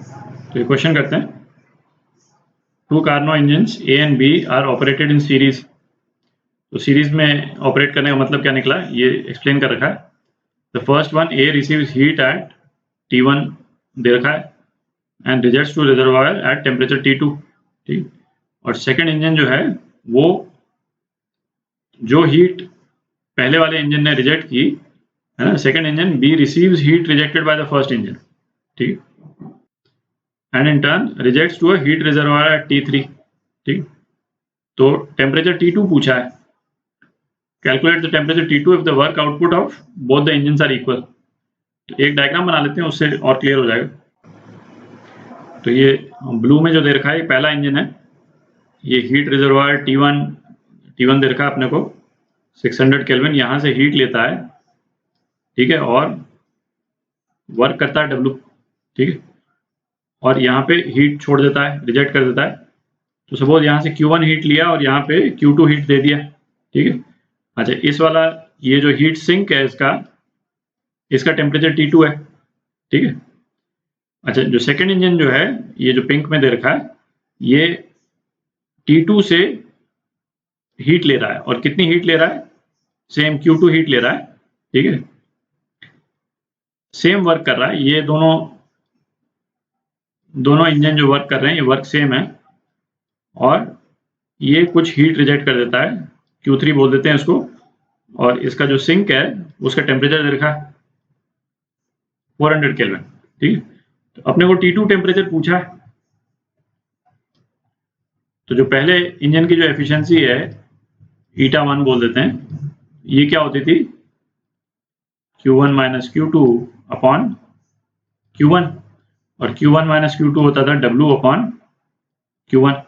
तो ये क्वेश्चन करते हैं, two Carnot engines A and B are operated in series. तो सीरीज में ऑपरेट करने का मतलब क्या निकला, ये एक्सप्लेन कर रखा है। The first one A receives heat at T1 दे रखा है and rejects to reservoir at temperature T2, ठीक। और सेकंड इंजन जो है वो जो हीट पहले वाले इंजन ने रिजेक्ट की है ना, second engine B receives heat rejected by the first engine, ठीक, and in turn rejects to a heat reservoir at T3, ठीक। तो टेम्परेचर T2 पूछा है, calculate the temperature T2 if the work output of both the engine are equal. तो एक diagram बना लेते हैं, उससे और क्लियर हो जाएगा। तो ये ब्लू में जो दे रखा है ये पहला इंजन है, ये हीट रिजर्वायर T1 दे रखा है अपने को 600 केल्विन, यहाँ से हीट लेता है, ठीक है, और वर्क करता है W, ठीक है, और यहाँ पे हीट छोड़ देता है, रिजेक्ट कर देता है। तो सपोज यहाँ से Q1 हीट लिया और यहाँ पे Q2 हीट दे दिया, ठीक है। अच्छा, इस वाला ये जो हीट सिंक है इसका टेम्परेचर T2 है, ठीक है। अच्छा, जो सेकंड इंजन जो है ये जो पिंक में दे रखा है ये T2 से हीट ले रहा है, और कितनी हीट ले रहा है, सेम Q2 हीट ले रहा है, ठीक है, सेम वर्क कर रहा है। ये दोनों इंजन जो वर्क कर रहे हैं ये वर्क सेम है, और ये कुछ हीट रिजेक्ट कर देता है, Q3 बोल देते हैं इसको, और इसका जो सिंक है उसका टेम्परेचर दे रखा है 400 केल्विन, ठीक है। तो अपने को T2 टेम्परेचर पूछा है, तो जो पहले इंजन की जो एफिशिएंसी है eta1 बोल देते हैं, ये क्या होती थी Q1 minus Q2 upon Q1, और Q1 माइनस Q2 होता था W अपॉन Q1,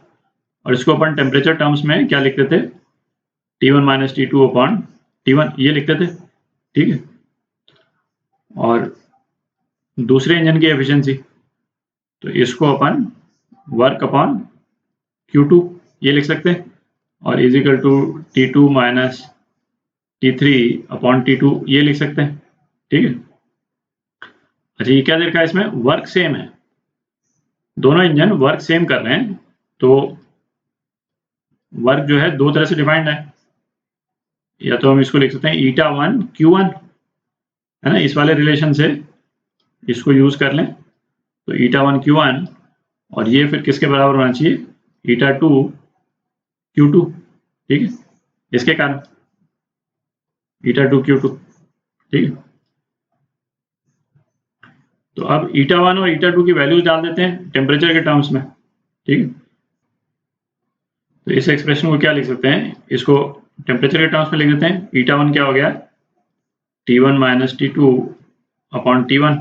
और इसको अपन टेम्परेचर टर्म्स में क्या लिखते थे, T1 minus T2 upon T1 ये लिखते थे, ठीक है। और दूसरे इंजन की एफिशिएंसी, तो इसको अपन वर्क अपॉन Q2 ये लिख सकते हैं, और is equal to T2 minus T3 upon T2 ये लिख सकते हैं, ठीक है। अच्छा, ये क्या दे रखा है, इसमें वर्क सेम है, दोनों इंजन वर्क सेम कर रहे हैं, तो वर्क जो है दो तरह से डिफाइंड है, या तो हम इसको लिख सकते हैं eta1 Q1, है ना, इस वाले रिलेशन से इसको यूज कर लें, तो eta1 Q1, और ये फिर किसके बराबर होना चाहिए, eta2 Q2, ठीक है, इसके कारण eta2 Q2, ठीक है। तो अब eta1 और eta2 की वैल्यूज डाल देते हैं टेम्परेचर के टर्म्स में, ठीक है। तो इस एक्सप्रेशन को क्या लिख सकते हैं, इसको टेम्परेचर के टर्म्स में लिख देते हैं। eta1 क्या हो गया, T1 minus T2 upon T1,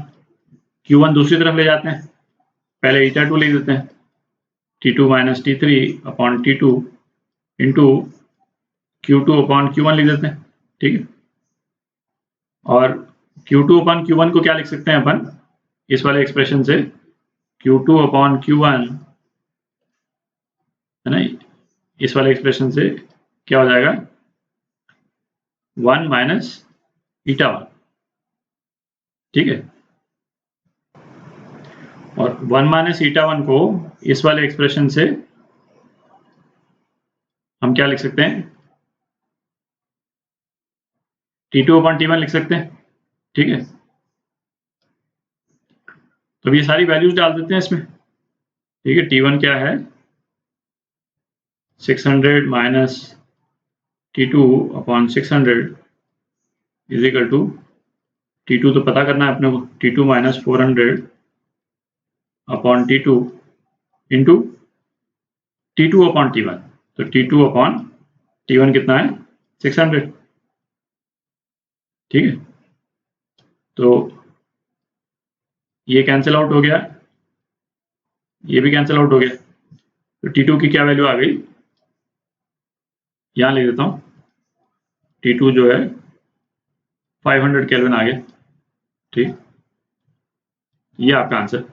Q1 दूसरी तरफ ले जाते हैं, पहले eta2 लिख देते हैं, T2 minus T3 upon T2 into Q2 upon Q1 लिख देते हैं, ठीक है। और Q2 अपॉन Q1 को क्या लिख सकते हैं अपन, इस वाले एक्सप्रेशन से Q2 अपॉन Q1, है ना, इस वाले एक्सप्रेशन से क्या हो जाएगा 1 माइनस eta1, ठीक है। और 1 माइनस eta1 को इस वाले एक्सप्रेशन से हम क्या लिख सकते हैं, T2 अपॉन T1 लिख सकते हैं, ठीक है। तो ये सारी वैल्यूज डाल देते हैं इसमें, ठीक है। T1 क्या है 600 minus T2 upon 600 is equal to T2 तो पता करना है अपने को, T2 minus 400 upon T2 into T2 upon T1, तो T2 अपॉन T1 कितना है 600, ठीक है। तो ये कैंसिल आउट हो गया, ये भी कैंसिल आउट हो गया, तो T2 की क्या वैल्यू आ गई, यहाँ लिख देता हूँ, T2 जो है 500 केल्विन आ गया, ठीक, ये आपका आंसर।